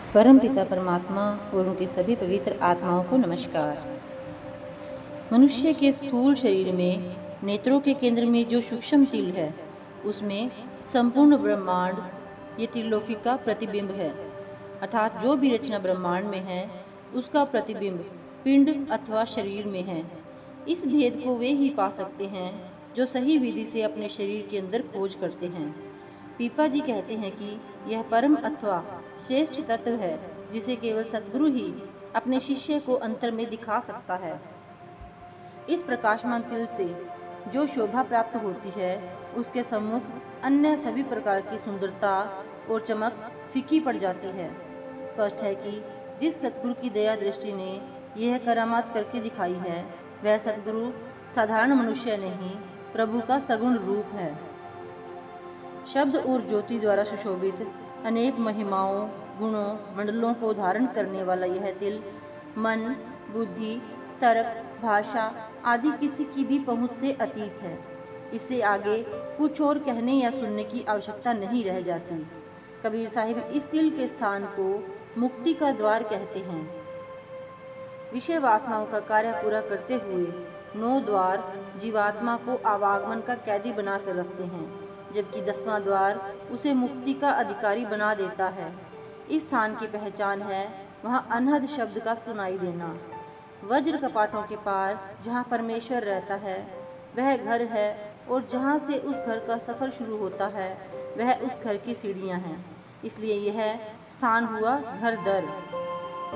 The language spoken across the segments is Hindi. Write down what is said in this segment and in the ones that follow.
परमपिता परमात्मा और उनके सभी पवित्र आत्माओं को नमस्कार। मनुष्य के स्थूल शरीर में नेत्रों के केंद्र में जो सूक्ष्म तिल है, उसमें संपूर्ण ब्रह्मांड ये त्रिलोकी का प्रतिबिंब है। अर्थात जो भी रचना ब्रह्मांड में है, उसका प्रतिबिंब पिंड अथवा शरीर में है। इस भेद को वे ही पा सकते हैं जो सही विधि से अपने शरीर के अंदर खोज करते हैं। पीपा जी कहते हैं कि यह परम अथवा श्रेष्ठ तत्व है जिसे केवल सद्गुरु ही अपने शिष्य को अंतर में दिखा सकता है। इस प्रकाशमान तिल से जो शोभा प्राप्त होती है, उसके सम्मुख अन्य सभी प्रकार की सुंदरता और चमक फीकी पड़ जाती है। स्पष्ट है कि जिस सद्गुरु की दया दृष्टि ने यह करामात करके दिखाई है, वह सद्गुरु साधारण मनुष्य नहीं, प्रभु का सगुण रूप है। शब्द और ज्योति द्वारा सुशोभित अनेक महिमाओं, गुणों, मंडलों को धारण करने वाला यह तिल मन, बुद्धि, तर्क, भाषा आदि किसी की भी पहुंच से अतीत है। इससे आगे कुछ और कहने या सुनने की आवश्यकता नहीं रह जाती। कबीर साहिब इस तिल के स्थान को मुक्ति का द्वार कहते हैं। विषय वासनाओं का कार्य पूरा करते हुए 9 द्वार जीवात्मा को आवागमन का कैदी बनाकर रखते हैं, जबकि 10वां द्वार उसे मुक्ति का अधिकारी बना देता है। इस स्थान की पहचान है वहाँ अनहद शब्द का सुनाई देना। वज्र कपाटों के पार जहाँ परमेश्वर रहता है, वह घर है, और जहाँ से उस घर का सफ़र शुरू होता है, वह उस घर की सीढ़ियाँ हैं। इसलिए यह स्थान हुआ घर दर।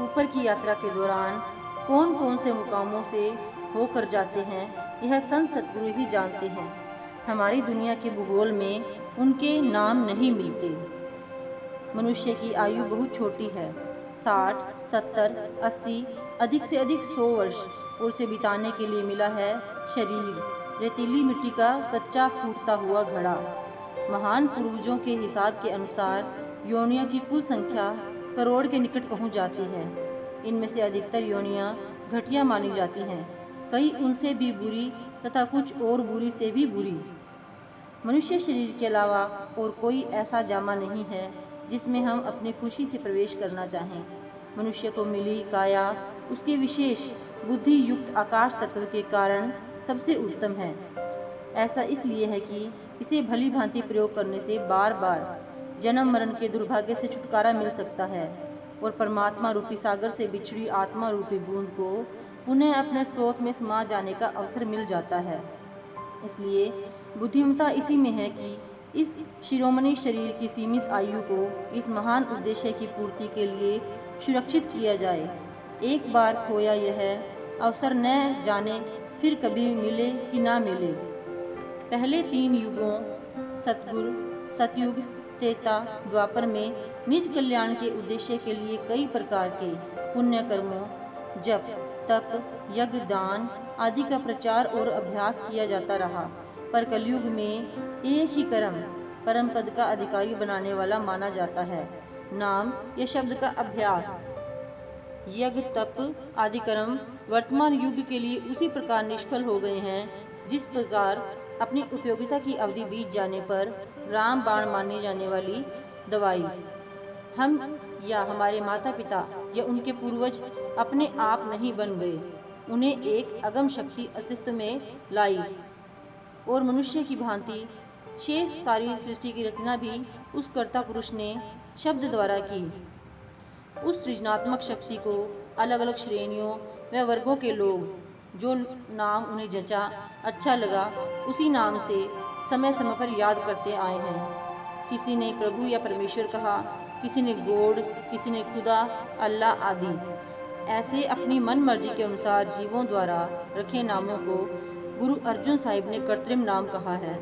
ऊपर की यात्रा के दौरान कौन कौन से मुकामों से होकर जाते हैं, यह संत सद्गुरु ही जानते हैं। हमारी दुनिया के भूगोल में उनके नाम नहीं मिलते। मनुष्य की आयु बहुत छोटी है, 60, 70, 80, अधिक से अधिक 100 वर्ष, और उसे बिताने के लिए मिला है शरीर, रेतीली मिट्टी का कच्चा फूटता हुआ घड़ा। महान पूर्वजों के हिसाब के अनुसार योनियों की कुल संख्या करोड़ के निकट पहुंच जाती है। इनमें से अधिकतर योनियां घटिया मानी जाती हैं, कई उनसे भी बुरी तथा कुछ और बुरी से भी बुरी। मनुष्य शरीर के अलावा और कोई ऐसा जामा नहीं है जिसमें हम अपनी खुशी से प्रवेश करना चाहें। मनुष्य को मिली काया उसके विशेष बुद्धि युक्त आकाश तत्व के कारण सबसे उत्तम है। ऐसा इसलिए है कि इसे भली भांति प्रयोग करने से बार बार जन्म मरण के दुर्भाग्य से छुटकारा मिल सकता है, और परमात्मा रूपी सागर से बिछड़ी आत्मा रूपी बूंद को पुनः अपने स्रोत में समा जाने का अवसर मिल जाता है। इसलिए बुद्धिमत्ता इसी में है कि इस शिरोमणि शरीर की सीमित आयु को इस महान उद्देश्य की पूर्ति के लिए सुरक्षित किया जाए। एक बार खोया यह अवसर न जाने फिर कभी मिले कि ना मिले। पहले 3 युगों सतयुग, त्रेता, द्वापर में निज कल्याण के उद्देश्य के लिए कई प्रकार के पुण्य कर्मों, जप, तप, यज्ञ, दान आदि का प्रचार और अभ्यास किया जाता रहा, पर कलयुग में एक ही कर्म परम पद का अधिकारी बनाने वाला माना जाता है, नाम या शब्द का अभ्यास। यज्ञ, तप आदि कर्म वर्तमान युग के लिए उसी प्रकार निष्फल हो गए हैं जिस प्रकार अपनी उपयोगिता की अवधि बीत जाने पर राम बाण मानी जाने वाली दवाई हम या हमारे माता पिता या उनके पूर्वज अपने आप नहीं बन गए, उन्हें एक अगम शक्ति अस्तित्व में लाई, और मनुष्य की भांति शेष सारी सृष्टि की रचना भी उस कर्ता पुरुष ने शब्द द्वारा की। उस सृजनात्मक शक्ति को अलग अलग श्रेणियों व वर्गों के लोग जो नाम उन्हें जचा अच्छा लगा उसी नाम से समय समय पर याद करते आए हैं। किसी ने प्रभु या परमेश्वर कहा, किसी ने गॉड, किसी ने खुदा, अल्लाह आदि। ऐसे अपनी मन मर्जी के अनुसार जीवों द्वारा रखे नामों को गुरु अर्जुन साहिब ने कृत्रिम नाम कहा है।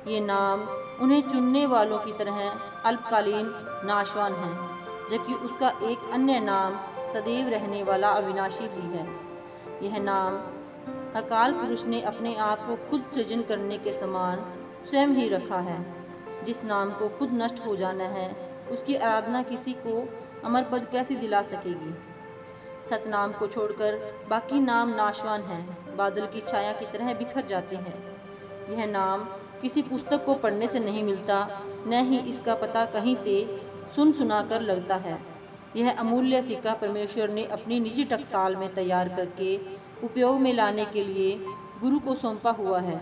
ये नाम उन्हें चुनने वालों की तरह अल्पकालीन नाशवान हैं, जबकि उसका एक अन्य नाम सदैव रहने वाला अविनाशी भी है। यह नाम अकाल पुरुष ने अपने आप को खुद सृजन करने के समान स्वयं ही रखा है। जिस नाम को खुद नष्ट हो जाना है, उसकी आराधना किसी को अमर पद कैसे दिला सकेगी। सतनाम को छोड़कर बाकी नाम नाशवान हैं, बादल की छाया की तरह बिखर जाते हैं। यह नाम किसी पुस्तक को पढ़ने से नहीं मिलता, न ही इसका पता कहीं से सुन सुना कर लगता है। यह अमूल्य सिक्का परमेश्वर ने अपनी निजी टकसाल में तैयार करके उपयोग में लाने के लिए गुरु को सौंपा हुआ है।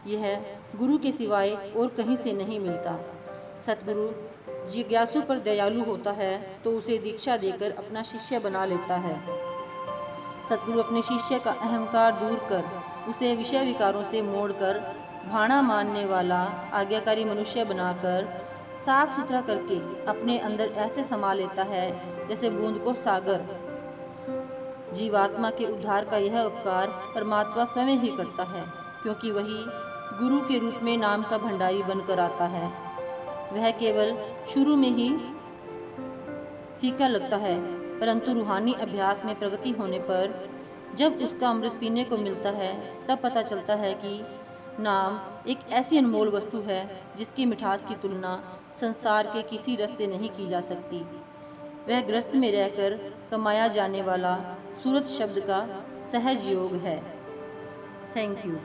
यह गुरु के सिवाय और कहीं से नहीं मिलता। सतगुरु जिज्ञासु पर दयालु होता है तो उसे दीक्षा देकर अपना शिष्य बना लेता है। सतगुरु अपने शिष्य का अहंकार दूर कर उसे विषय विकारों से मोड़कर भाणा मानने वाला आज्ञाकारी मनुष्य बनाकर साफ सुथरा करके अपने अंदर ऐसे समा लेता है जैसे बूंद को सागर। जीवात्मा के उद्धार का यह उपकार परमात्मा स्वयं ही करता है, क्योंकि वही गुरु के रूप में नाम का भंडारी बनकर आता है। वह केवल शुरू में ही फीका लगता है, परंतु रूहानी अभ्यास में प्रगति होने पर जब उसका अमृत पीने को मिलता है तब पता चलता है कि नाम एक ऐसी अनमोल वस्तु है जिसकी मिठास की तुलना संसार के किसी रस से नहीं की जा सकती। वह ग्रस्त में रहकर कमाया जाने वाला सूरत शब्द का सहज योग है। Thank you.